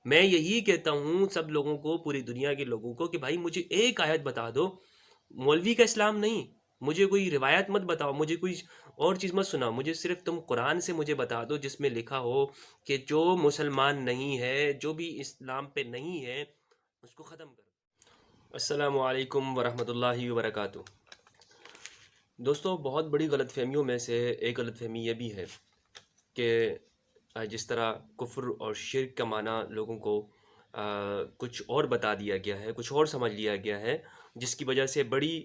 میں یہی کہتا ہوں سب لوگوں کو، پوری دنیا کے لوگوں کو، کہ بھائی مجھے ایک آیت بتا دو، مولوی کا اسلام نہیں، مجھے کوئی روایت مت بتاؤ، مجھے کوئی اور چیز مت سناؤ، مجھے صرف تم قرآن سے مجھے بتا دو جس میں لکھا ہو کہ جو مسلمان نہیں ہے، جو بھی اسلام پہ نہیں ہے، اس کو ختم کر دو۔ السلام علیکم ورحمۃ اللہ وبرکاتہ۔ دوستو، بہت بڑی غلط فہمیوں میں سے ایک غلط فہمی یہ بھی ہے کہ جس طرح کفر اور شرک کا معنی لوگوں کو کچھ اور بتا دیا گیا ہے، کچھ اور سمجھ لیا گیا ہے، جس کی وجہ سے بڑی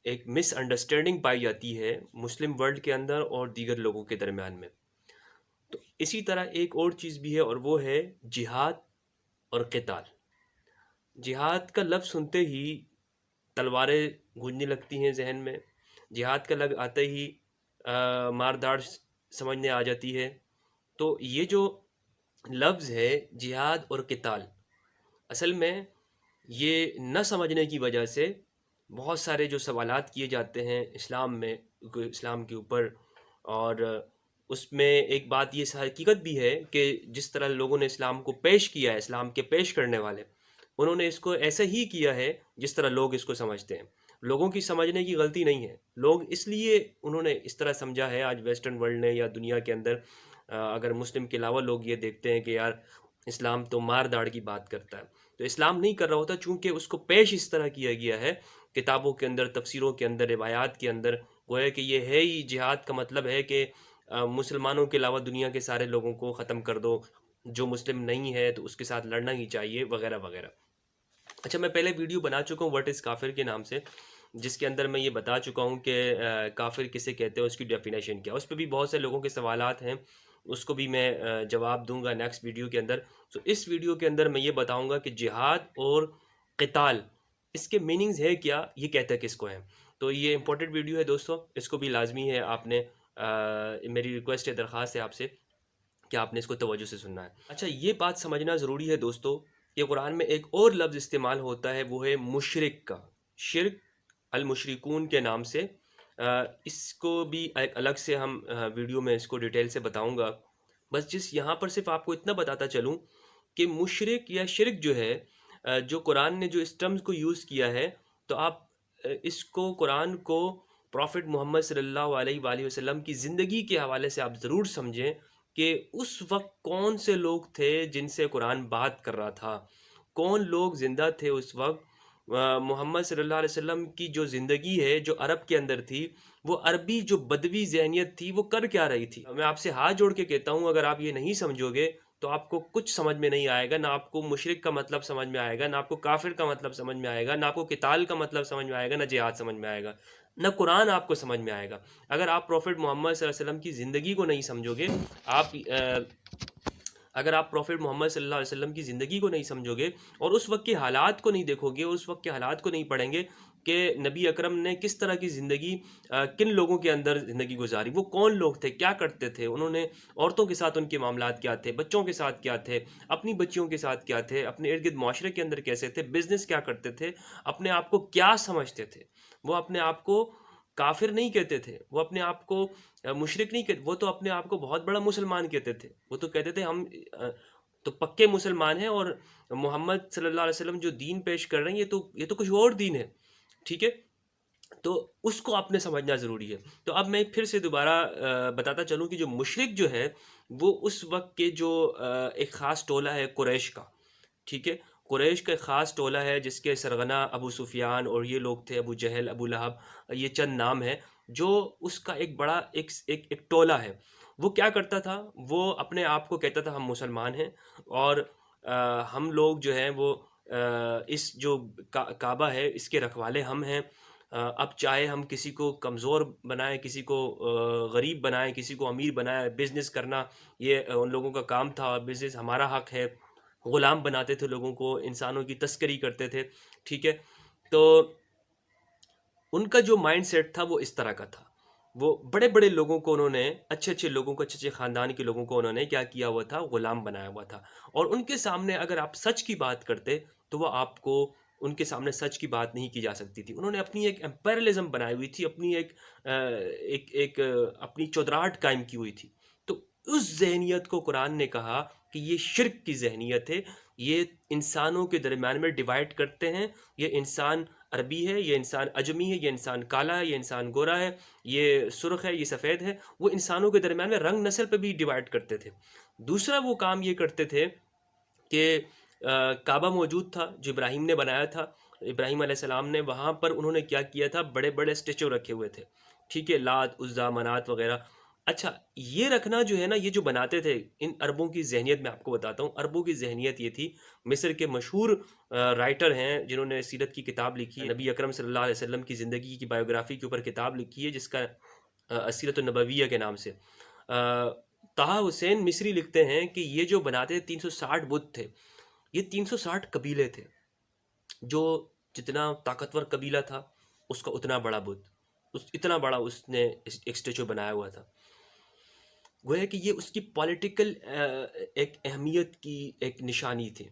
ایک مس انڈرسٹینڈنگ پائی جاتی ہے مسلم ورلڈ کے اندر اور دیگر لوگوں کے درمیان میں۔ تو اسی طرح ایک اور چیز بھی ہے، اور وہ ہے جہاد اور قتال۔ جہاد کا لفظ سنتے ہی تلواریں گونجنے لگتی ہیں ذہن میں، جہاد کا لفظ آتے ہی مارداڑ سمجھنے آ جاتی ہے۔ تو یہ جو لفظ ہے جہاد اور قتال، اصل میں یہ نہ سمجھنے کی وجہ سے بہت سارے جو سوالات کیے جاتے ہیں اسلام میں، اسلام کے اوپر، اور اس میں ایک بات یہ حقیقت بھی ہے کہ جس طرح لوگوں نے اسلام کو پیش کیا ہے، اسلام کے پیش کرنے والے، انہوں نے اس کو ایسے ہی کیا ہے جس طرح لوگ اس کو سمجھتے ہیں۔ لوگوں کی سمجھنے کی غلطی نہیں ہے، لوگ اس لیے انہوں نے اس طرح سمجھا ہے آج ویسٹرن ورلڈ نے یا دنیا کے اندر، اگر مسلم کے علاوہ لوگ یہ دیکھتے ہیں کہ یار اسلام تو مار داڑ کی بات کرتا ہے، تو اسلام نہیں کر رہا ہوتا، چونکہ اس کو پیش اس طرح کیا گیا ہے کتابوں کے اندر، تفسیروں کے اندر، روایات کے اندر، گویا کہ یہ ہے ہی جہاد کا مطلب ہے کہ مسلمانوں کے علاوہ دنیا کے سارے لوگوں کو ختم کر دو، جو مسلم نہیں ہے تو اس کے ساتھ لڑنا ہی چاہیے، وغیرہ وغیرہ۔ اچھا، میں پہلے ویڈیو بنا چکا ہوں واٹ از کافر کے نام سے، جس کے اندر میں یہ بتا چکا ہوں کہ کافر کسے کہتے ہیں، اس کی ڈیفینیشن کیا، اس پہ بھی بہت سے لوگوں کے سوالات ہیں، اس کو بھی میں جواب دوں گا نیکسٹ ویڈیو کے اندر۔ تو اس ویڈیو کے اندر میں یہ بتاؤں گا کہ جہاد اور قتال، اس کے میننگز ہے کیا، یہ کہتے کس کو ہیں۔ تو یہ امپورٹنٹ ویڈیو ہے دوستو، اس کو بھی لازمی ہے آپ نے، میری ریکویسٹ ہے، درخواست ہے آپ سے کہ آپ نے اس کو توجہ سے سننا ہے۔ اچھا، یہ بات سمجھنا ضروری ہے دوستو کہ قرآن میں ایک اور لفظ استعمال ہوتا ہے، وہ ہے مشرک کا، شرک، المشرکون کے نام سے۔ اس کو بھی ایک الگ سے ہم ویڈیو میں اس کو ڈیٹیل سے بتاؤں گا، بس جس یہاں پر صرف آپ کو اتنا بتاتا چلوں کہ مشرک یا شرک جو ہے، جو قرآن نے جو اس ٹرمز کو یوز کیا ہے، تو آپ اس کو، قرآن کو پروفٹ محمد صلی اللہ علیہ وآلہ وسلم کی زندگی کے حوالے سے آپ ضرور سمجھیں کہ اس وقت کون سے لوگ تھے جن سے قرآن بات کر رہا تھا، کون لوگ زندہ تھے اس وقت۔ محمد صلی اللہ علیہ وسلم کی جو زندگی ہے، جو عرب کے اندر تھی، وہ عربی جو بدوی ذہنیت تھی، وہ کر کیا رہی تھی۔ میں آپ سے ہاتھ جوڑ کے کہتا ہوں، اگر آپ یہ نہیں سمجھو گے تو آپ کو کچھ سمجھ میں نہیں آئے گا، نہ آپ کو مشرک کا مطلب سمجھ میں آئے گا، نہ آپ کو کافر کا مطلب سمجھ میں آئے گا، نہ آپ کو قتال کا مطلب سمجھ میں آئے گا، نہ جہاد سمجھ میں آئے گا، نہ قرآن آپ کو سمجھ میں آئے گا۔ اگر آپ پروفٹ محمد صلی اللہ علیہ وسلم کی زندگی کو نہیں سمجھو گے، اگر آپ پروفٹ محمد صلی اللہ علیہ وسلم کی زندگی کو نہیں سمجھو گے، اور اس وقت کے حالات کو نہیں دیکھو گے، اور اس وقت کے حالات کو نہیں پڑھیں گے کہ نبی اکرم نے کس طرح کی زندگی، کن لوگوں کے اندر زندگی گزاری، وہ کون لوگ تھے، کیا کرتے تھے، انہوں نے عورتوں کے ساتھ ان کے معاملات کیا تھے، بچوں کے ساتھ کیا تھے، اپنی بچیوں کے ساتھ کیا تھے، اپنے ارد گرد معاشرے کے اندر کیسے تھے، بزنس کیا کرتے تھے، اپنے آپ کو کیا سمجھتے تھے، وہ اپنے آپ کو کافر نہیں کہتے تھے، وہ اپنے آپ کو مشرک نہیں کہتے، وہ تو اپنے آپ کو بہت بڑا مسلمان کہتے تھے، وہ تو کہتے تھے ہم تو پکے مسلمان ہیں، اور محمد صلی اللہ علیہ وسلم جو دین پیش کر رہے ہیں، یہ تو کچھ اور دین ہے، ٹھیک ہے۔ تو اس کو آپ نے سمجھنا ضروری ہے۔ تو اب میں پھر سے دوبارہ بتاتا چلوں کہ جو مشرک جو ہے، وہ اس وقت کے جو ایک خاص ٹولہ ہے قریش کا، ٹھیک ہے، قریش کا ایک خاص ٹولہ ہے جس کے سرغنہ ابو سفیان اور یہ لوگ تھے، ابو جہل، ابو لہب، یہ چند نام ہیں، جو اس کا ایک بڑا ایک ٹولہ ہے۔ وہ کیا کرتا تھا، وہ اپنے آپ کو کہتا تھا ہم مسلمان ہیں، اور ہم لوگ جو ہیں وہ اس جو کعبہ ہے اس کے رکھوالے ہم ہیں، اب چاہے ہم کسی کو کمزور بنائیں، کسی کو غریب بنائیں، کسی کو امیر بنائیں، بزنس کرنا یہ ان لوگوں کا کام تھا، بزنس ہمارا حق ہے، غلام بناتے تھے لوگوں کو، انسانوں کی تسکری کرتے تھے، ٹھیک ہے۔ تو ان کا جو مائنڈ سیٹ تھا وہ اس طرح کا تھا، وہ بڑے بڑے لوگوں کو انہوں نے، اچھے اچھے لوگوں کو، اچھے اچھے خاندان کے لوگوں کو انہوں نے کیا کیا ہوا تھا، غلام بنایا ہوا تھا، اور ان کے سامنے اگر آپ سچ کی بات کرتے تو وہ آپ کو، ان کے سامنے سچ کی بات نہیں کی جا سکتی تھی۔ انہوں نے اپنی ایک امپیرلزم بنائی ہوئی تھی، اپنی اپنی چودراہٹ قائم کی ہوئی تھی۔ تو اس ذہنیت کو قرآن نے کہا کہ یہ شرک کی ذہنیت ہے، یہ انسانوں کے درمیان میں ڈیوائڈ کرتے ہیں، یہ انسان عربی ہے، یہ انسان عجمی ہے، یہ انسان کالا ہے، یہ انسان گورا ہے، یہ سرخ ہے، یہ سفید ہے. وہ انسانوں کے درمیان میں رنگ نسل پہ بھی ڈیوائڈ کرتے تھے. دوسرا وہ کام یہ کرتے تھے کہ کعبہ موجود تھا جو ابراہیم نے بنایا تھا، ابراہیم علیہ السلام نے، وہاں پر انہوں نے کیا کیا تھا، بڑے بڑے اسٹیچو رکھے ہوئے تھے، ٹھیک ہے، لات عزا منات وغیرہ. اچھا یہ رکھنا جو ہے نا، یہ جو بناتے تھے، ان عربوں کی ذہنیت میں آپ کو بتاتا ہوں. عربوں کی ذہنیت یہ تھی، مصر کے مشہور رائٹر ہیں جنہوں نے سیرت کی کتاب لکھی ہے، نبی اکرم صلی اللہ علیہ وسلم کی زندگی کی بایوگرافی کے اوپر کتاب لکھی ہے جس کا السیرۃ النبویہ کے نام سے. طہ حسین مصری لکھتے ہیں کہ یہ جو بناتے 360 بت تھے، یہ 360 قبیلے تھے، جو جتنا طاقتور قبیلہ تھا اس کا اتنا بڑا بت، اتنا بڑا اس نے ایک اسٹیچو بنایا ہوا تھا. گویا کہ یہ اس کی پولیٹیکل ایک اہمیت کی ایک نشانی تھی.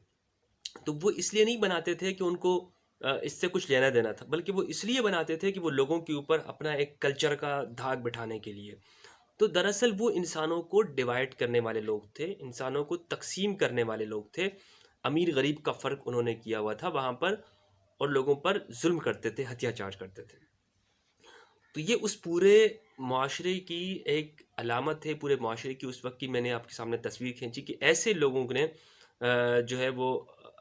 تو وہ اس لیے نہیں بناتے تھے کہ ان کو اس سے کچھ لینا دینا تھا، بلکہ وہ اس لیے بناتے تھے کہ وہ لوگوں کے اوپر اپنا ایک کلچر کا دھاگ بٹھانے کے لیے. تو دراصل وہ انسانوں کو ڈیوائڈ کرنے والے لوگ تھے، انسانوں کو تقسیم کرنے والے لوگ تھے. امیر غریب کا فرق انہوں نے کیا ہوا تھا وہاں پر، اور لوگوں پر ظلم کرتے تھے، ہتھیار چارج کرتے تھے. تو یہ اس پورے معاشرے کی ایک علامت ہے، پورے معاشرے کی اس وقت کی میں نے آپ کے سامنے تصویر کھینچی کہ ایسے لوگوں نے جو ہے وہ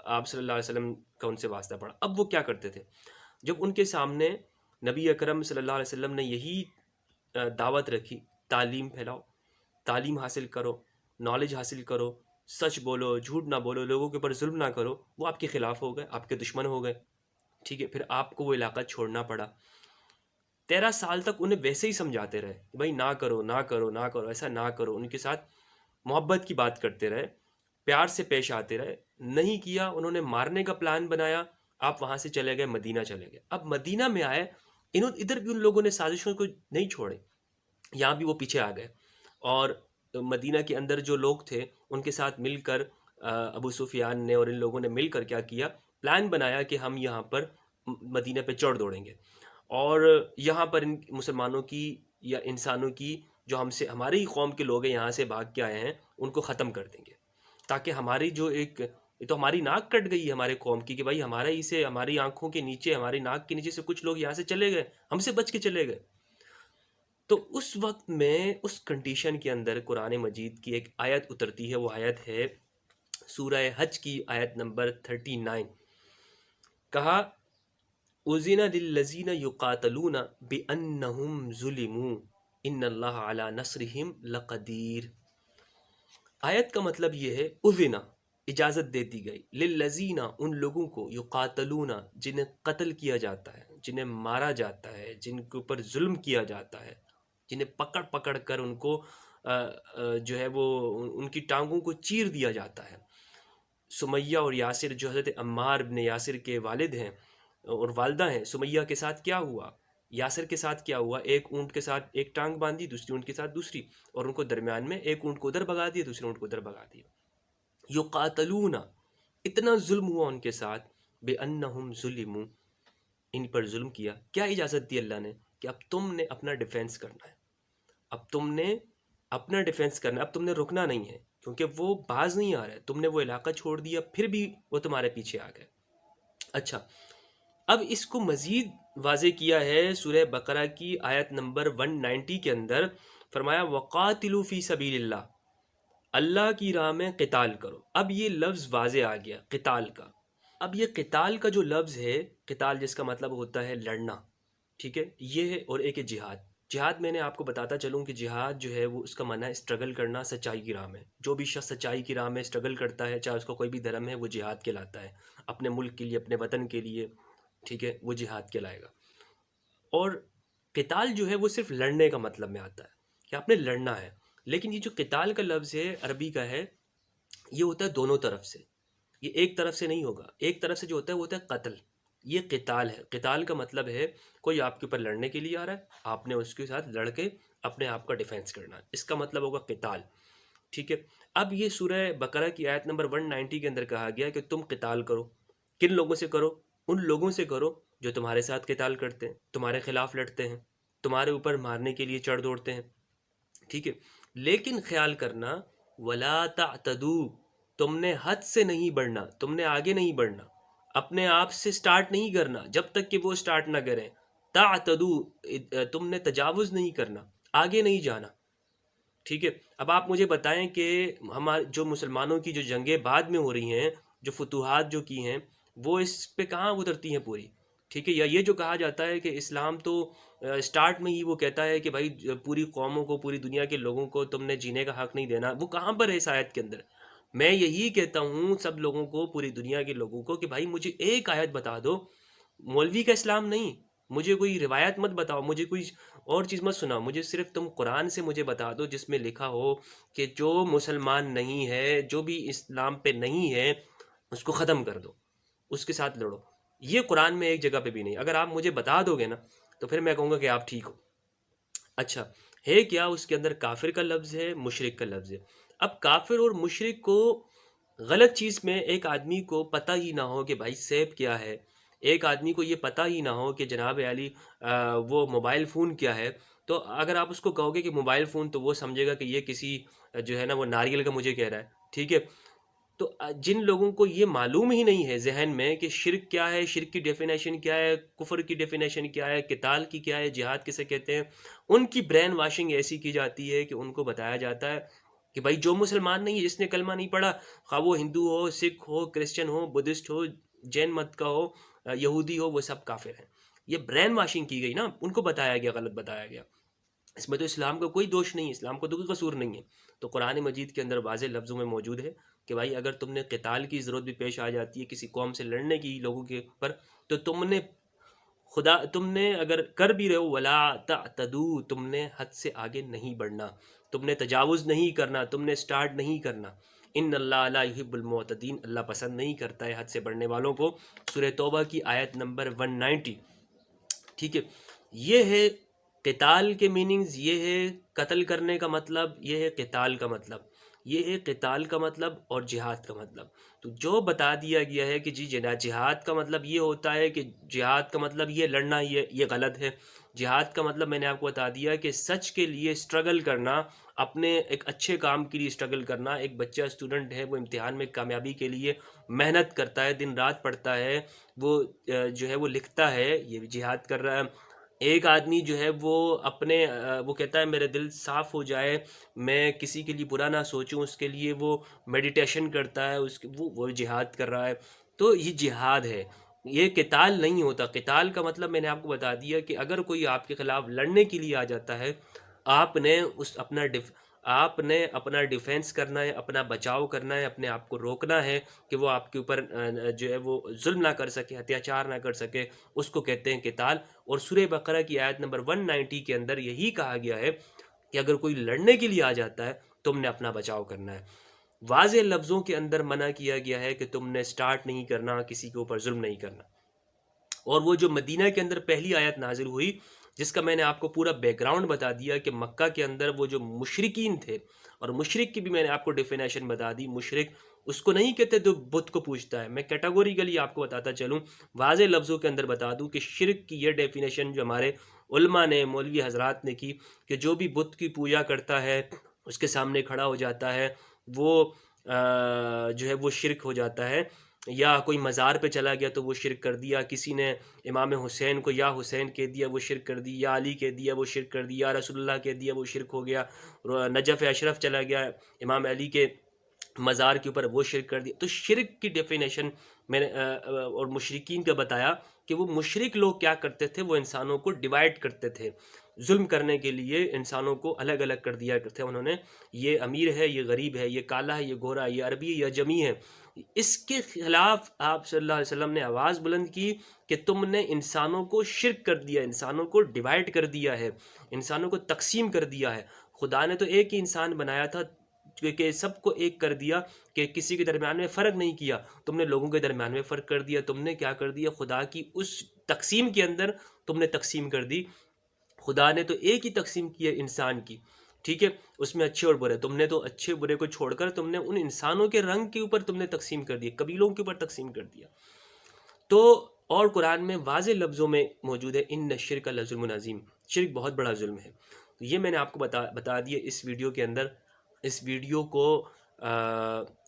آپ صلی اللہ علیہ وسلم کا ان سے واسطہ پڑا. اب وہ کیا کرتے تھے، جب ان کے سامنے نبی اکرم صلی اللہ علیہ وسلم نے یہی دعوت رکھی، تعلیم پھیلاؤ، تعلیم حاصل کرو، نالج حاصل کرو، سچ بولو، جھوٹ نہ بولو، لوگوں کے اوپر ظلم نہ کرو، وہ آپ کے خلاف ہو گئے، آپ کے دشمن ہو گئے، ٹھیک ہے. پھر آپ کو وہ علاقہ چھوڑنا پڑا. 13 سال تک انہیں ویسے ہی سمجھاتے رہے کہ بھائی نہ کرو، نہ کرو، نہ کرو، ایسا نہ کرو. ان کے ساتھ محبت کی بات کرتے رہے، پیار سے پیش آتے رہے. نہیں کیا، انہوں نے مارنے کا پلان بنایا، آپ وہاں سے چلے گئے، مدینہ چلے گئے. اب مدینہ میں آئے، ادھر بھی ان لوگوں نے سازشوں کو نہیں چھوڑے، یہاں بھی وہ پیچھے آ گئے. اور مدینہ کے اندر جو لوگ تھے ان کے ساتھ مل کر ابو سفیان نے اور ان لوگوں نے مل کر کیا کیا، پلان بنایا کہ ہم یہاں پر مدینہ پہ چڑھ دوڑیں گے، اور یہاں پر ان مسلمانوں کی یا انسانوں کی جو ہماری ہی قوم کے لوگ ہیں یہاں سے بھاگ کے آئے ہیں ان کو ختم کر دیں گے، تاکہ ہماری جو ایک، یہ تو ہماری ناک کٹ گئی ہے ہمارے قوم کی کہ بھائی ہماری آنکھوں کے نیچے، ہماری ناک کے نیچے سے کچھ لوگ یہاں سے چلے گئے، ہم سے بچ کے چلے گئے. تو اس وقت میں اس کنڈیشن کے اندر قرآن مجید کی ایک آیت اترتی ہے. وہ آیت ہے سورہ حج کی آیت نمبر 39. کہا اذن للذین یقاتلون بانہم ظلموا ان اللہ علی نصرہم لقدیر. آیت کا مطلب یہ ہے، اذن اجازت دے دی گئی، للذین ان لوگوں کو، یقاتلون جنہیں قتل کیا جاتا ہے، جنہیں مارا جاتا ہے، جن کے اوپر ظلم کیا جاتا ہے، جنہیں پکڑ پکڑ کر ان کو جو ہے وہ ان کی ٹانگوں کو چیر دیا جاتا ہے. سمیہ اور یاسر جو حضرت عمار بن یاسر کے والد ہیں اور والدہ ہیں، سمیہ کے ساتھ کیا ہوا، یاسر کے ساتھ کیا ہوا، ایک اونٹ کے ساتھ ایک ٹانگ باندھی، دوسری اونٹ کے ساتھ دوسری، اور ان کو درمیان میں ایک اونٹ کو ادھر بھگا دیا، دوسرے اونٹ کو ادھر بھگا دیا. یقاتلون، اتنا ظلم ہوا ان کے ساتھ، بے انہم ظلموا، ان پر ظلم کیا. کیا اجازت دی اللہ نے؟ کہ اب تم نے اپنا ڈیفینس کرنا ہے، اب تم نے اپنا ڈیفینس کرنا ہے، اب تم نے رکنا نہیں ہے، کیونکہ وہ باز نہیں آ رہے. تم نے وہ علاقہ چھوڑ دیا، پھر بھی وہ تمہارے پیچھے آ گئے. اچھا، اب اس کو مزید واضح کیا ہے سورہ بقرہ کی آیت نمبر 190 کے اندر. فرمایا وقاتلوا فی سبیل اللہ، اللہ کی راہ میں قتال کرو. اب یہ لفظ واضح آ گیا قتال کا. اب یہ قتال کا جو لفظ ہے، قتال جس کا مطلب ہوتا ہے لڑنا، ٹھیک ہے، یہ ہے. اور ایک ہے جہاد. جہاد میں نے آپ کو بتاتا چلوں کہ جہاد جو ہے وہ اس کا معنی ہے اسٹرگل کرنا سچائی کی راہ میں. جو بھی شخص سچائی کی راہ میں اسٹرگل کرتا ہے، چاہے اس کو کوئی بھی دھرم ہے، وہ جہاد کہلاتا ہے. اپنے ملک کے لیے، اپنے وطن کے لیے، ٹھیک ہے، وہ جہاد کہلائے گا. اور قتال جو ہے وہ صرف لڑنے کا مطلب میں آتا ہے کہ آپ نے لڑنا ہے. لیکن یہ جو قتال کا لفظ ہے عربی کا ہے، یہ ہوتا ہے دونوں طرف سے، یہ ایک طرف سے نہیں ہوگا. ایک طرف سے جو ہوتا ہے وہ ہوتا ہے قتل، یہ قتال ہے. قتال کا مطلب ہے کوئی آپ کے اوپر لڑنے کے لیے آ رہا ہے، آپ نے اس کے ساتھ لڑ کے اپنے آپ کا ڈیفینس کرنا ہے، اس کا مطلب ہوگا قتال، ٹھیک ہے. اب یہ سورہ بقرہ کی آیت نمبر 190 کے اندر کہا گیا کہ تم قتال کرو. کن لوگوں سے کرو؟ ان لوگوں سے کرو جو تمہارے ساتھ قتال کرتے ہیں، تمہارے خلاف لڑتے ہیں، تمہارے اوپر مارنے کے لیے چڑھ دوڑتے ہیں، ٹھیک ہے. لیکن خیال کرنا، ولا تعتدوا، تم نے حد سے نہیں بڑھنا، تم نے آگے نہیں بڑھنا، اپنے آپ سے سٹارٹ نہیں کرنا جب تک کہ وہ سٹارٹ نہ کریں۔ تعتدو، تم نے تجاوز نہیں کرنا، آگے نہیں جانا۔ ٹھیک ہے، اب آپ مجھے بتائیں کہ ہمارے جو مسلمانوں کی جو جنگیں بعد میں ہو رہی ہیں، جو فتوحات جو کی ہیں، وہ اس پہ کہاں اترتی ہیں پوری؟ ٹھیک ہے، یا یہ جو کہا جاتا ہے کہ اسلام تو سٹارٹ میں ہی وہ کہتا ہے کہ بھائی پوری قوموں کو، پوری دنیا کے لوگوں کو تم نے جینے کا حق نہیں دینا، وہ کہاں پر ہے اس آیت کے اندر؟ میں یہی کہتا ہوں سب لوگوں کو، پوری دنیا کے لوگوں کو، کہ بھائی مجھے ایک آیت بتا دو، مولوی کا اسلام نہیں، مجھے کوئی روایت مت بتاؤ، مجھے کوئی اور چیز مت سناؤ، مجھے صرف تم قرآن سے مجھے بتا دو جس میں لکھا ہو کہ جو مسلمان نہیں ہے، جو بھی اسلام پہ نہیں ہے، اس کو ختم کر دو، اس کے ساتھ لڑو۔ یہ قرآن میں ایک جگہ پہ بھی نہیں۔ اگر آپ مجھے بتا دو گے نا تو پھر میں کہوں گا کہ آپ ٹھیک ہو۔ اچھا ہے کیا؟ اس کے اندر کافر کا لفظ ہے، مشرک کا لفظ ہے۔ اب کافر اور مشرک کو غلط چیز میں ایک آدمی کو پتہ ہی نہ ہو کہ بھائی سیب کیا ہے، ایک آدمی کو یہ پتہ ہی نہ ہو کہ جناب علی وہ موبائل فون کیا ہے، تو اگر آپ اس کو کہو گے کہ موبائل فون، تو وہ سمجھے گا کہ یہ کسی جو ہے نا وہ ناریل کا مجھے کہہ رہا ہے۔ ٹھیک ہے، تو جن لوگوں کو یہ معلوم ہی نہیں ہے ذہن میں کہ شرک کیا ہے، شرک کی ڈیفینیشن کیا ہے، کفر کی ڈیفینیشن کیا ہے، قتال کی کیا ہے، جہاد کسے کہتے ہیں، ان کی برین واشنگ ایسی کی جاتی ہے کہ ان کو بتایا جاتا ہے کہ بھائی جو مسلمان نہیں ہے، جس نے کلمہ نہیں پڑھا، خواہ وہ ہندو ہو، سکھ ہو، کرسچن ہو، بدھسٹ ہو، جین مت کا ہو، یہودی ہو، وہ سب کافر ہیں۔ یہ برین واشنگ کی گئی نا، ان کو بتایا گیا، غلط بتایا گیا۔ اس میں تو اسلام کا کوئی دوش نہیں ہے، اسلام کو تو کوئی قصور نہیں ہے۔ تو قرآن مجید کے اندر واضح لفظوں میں موجود ہے کہ بھائی اگر تم نے قتال کی ضرورت بھی پیش آ جاتی ہے کسی قوم سے لڑنے کی، لوگوں کے اوپر، تو تم نے اگر کر بھی رہے ہو، ولا تعتدو، تم نے حد سے آگے نہیں بڑھنا، تم نے تجاوز نہیں کرنا، تم نے سٹارٹ نہیں کرنا۔ ان اللہ لا یحب المعتدین، اللہ پسند نہیں کرتا ہے حد سے بڑھنے والوں کو۔ سورہ توبہ کی آیت نمبر 190۔ ٹھیک ہے، یہ ہے قتال کے میننگز، یہ ہے قتل کرنے کا مطلب، یہ ہے قتال کا مطلب، یہ ہے قتال کا مطلب اور جہاد کا مطلب۔ تو جو بتا دیا گیا ہے کہ جی جہاد کا مطلب یہ ہوتا ہے کہ جہاد کا مطلب یہ لڑنا، یہ غلط ہے۔ جہاد کا مطلب میں نے آپ کو بتا دیا کہ سچ کے لیے سٹرگل کرنا، اپنے ایک اچھے کام کے لیے سٹرگل کرنا۔ ایک بچہ اسٹوڈنٹ ہے، وہ امتحان میں کامیابی کے لیے محنت کرتا ہے، دن رات پڑھتا ہے، وہ جو ہے وہ لکھتا ہے، یہ بھی جہاد کر رہا ہے۔ ایک آدمی جو ہے وہ اپنے وہ کہتا ہے میرے دل صاف ہو جائے، میں کسی کے لیے برا نہ سوچوں، اس کے لیے وہ میڈیٹیشن کرتا ہے، وہ جہاد کر رہا ہے۔ تو یہ جہاد ہے، یہ قتال نہیں ہوتا۔ قتال کا مطلب میں نے آپ کو بتا دیا کہ اگر کوئی آپ کے خلاف لڑنے کے لیے آ جاتا ہے، آپ نے اپنا ڈیفینس کرنا ہے، اپنا بچاؤ کرنا ہے، اپنے آپ کو روکنا ہے کہ وہ آپ کے اوپر جو ہے وہ ظلم نہ کر سکے، اتیاچار نہ کر سکے، اس کو کہتے ہیں قتال۔ اور سورہ بقرہ کی آیت نمبر 190 کے اندر یہی کہا گیا ہے کہ اگر کوئی لڑنے کے لیے آ جاتا ہے، تم نے اپنا بچاؤ کرنا ہے۔ واضح لفظوں کے اندر منع کیا گیا ہے کہ تم نے سٹارٹ نہیں کرنا، کسی کے اوپر ظلم نہیں کرنا۔ اور وہ جو مدینہ کے اندر پہلی آیت نازل ہوئی، جس کا میں نے آپ کو پورا بیک گراؤنڈ بتا دیا کہ مکہ کے اندر وہ جو مشرکین تھے، اور مشرک کی بھی میں نے آپ کو ڈیفینیشن بتا دی۔ مشرک اس کو نہیں کہتے جو بت کو پوجتا ہے، میں کیٹاگوریکلی آپ کو بتاتا چلوں، واضح لفظوں کے اندر بتا دوں کہ شرک کی یہ ڈیفینیشن جو ہمارے علماء نے، مولوی حضرات نے کی، کہ جو بھی بت کی پوجا کرتا ہے، اس کے سامنے کھڑا ہو جاتا ہے، وہ جو ہے وہ شرک ہو جاتا ہے۔ یا کوئی مزار پہ چلا گیا تو وہ شرک کر دیا، کسی نے امام حسین کو یا حسین کہہ دیا، وہ شرک کر دی، یا علی کہہ دیا، وہ شرک کر دیا، یا رسول اللہ کہہ دیا، وہ شرک ہو گیا۔ نجف اشرف چلا گیا امام علی کے مزار کے اوپر، وہ شرک کر دیا۔ تو شرک کی ڈیفینیشن میں نے اور مشرکین کا بتایا کہ وہ مشرک لوگ کیا کرتے تھے، وہ انسانوں کو ڈیوائیڈ کرتے تھے، ظلم کرنے کے لیے انسانوں کو الگ الگ کر دیا کرتے انہوں نے، یہ امیر ہے، یہ غریب ہے، یہ کالا ہے، یہ گورا ہے، یہ عربی ہے، یہ جمی ہے۔ اس کے خلاف آپ صلی اللہ علیہ وسلم نے آواز بلند کی کہ تم نے انسانوں کو شرک کر دیا، انسانوں کو ڈیوائیڈ کر دیا ہے، انسانوں کو تقسیم کر دیا ہے۔ خدا نے تو ایک ہی انسان بنایا تھا کہ سب کو ایک کر دیا، کہ کسی کے درمیان میں فرق نہیں کیا، تم نے لوگوں کے درمیان میں فرق کر دیا۔ تم نے کیا کر دیا؟ خدا کی اس تقسیم کے اندر تم نے تقسیم کر دی۔ خدا نے تو ایک ہی تقسیم کی ہے انسان کی، ٹھیک ہے، اس میں اچھے اور برے، تم نے تو اچھے برے کو چھوڑ کر تم نے ان انسانوں کے رنگ کے اوپر تم نے تقسیم کر دیا، قبیلوں کے اوپر تقسیم کر دیا۔ تو اور قرآن میں واضح لفظوں میں موجود ہے، ان الشرک لظلم عظیم، شرک بہت بڑا ظلم ہے۔ تو یہ میں نے آپ کو بتا دیا اس ویڈیو کے اندر۔ اس ویڈیو کو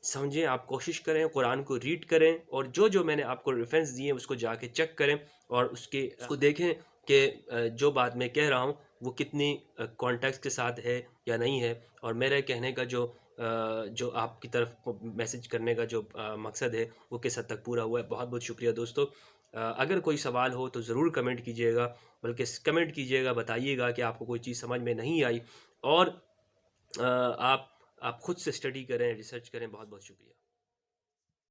سمجھیں، آپ کوشش کریں، قرآن کو ریڈ کریں، اور جو میں نے آپ کو ریفرنس دیے ہیں اس کو جا کے چیک کریں، اور اس کو دیکھیں کہ جو بات میں کہہ رہا ہوں وہ کتنی کانٹیکس کے ساتھ ہے یا نہیں ہے، اور میرے کہنے کا جو آپ کی طرف میسج کرنے کا جو مقصد ہے وہ کس حد تک پورا ہوا ہے۔ بہت بہت شکریہ دوستو۔ اگر کوئی سوال ہو تو ضرور کمنٹ کیجیے گا، بلکہ کمنٹ کیجیے گا، بتائیے گا کہ آپ کو کوئی چیز سمجھ میں نہیں آئی، اور آپ خود سے اسٹڈی کریں، ریسرچ کریں۔ بہت بہت شکریہ۔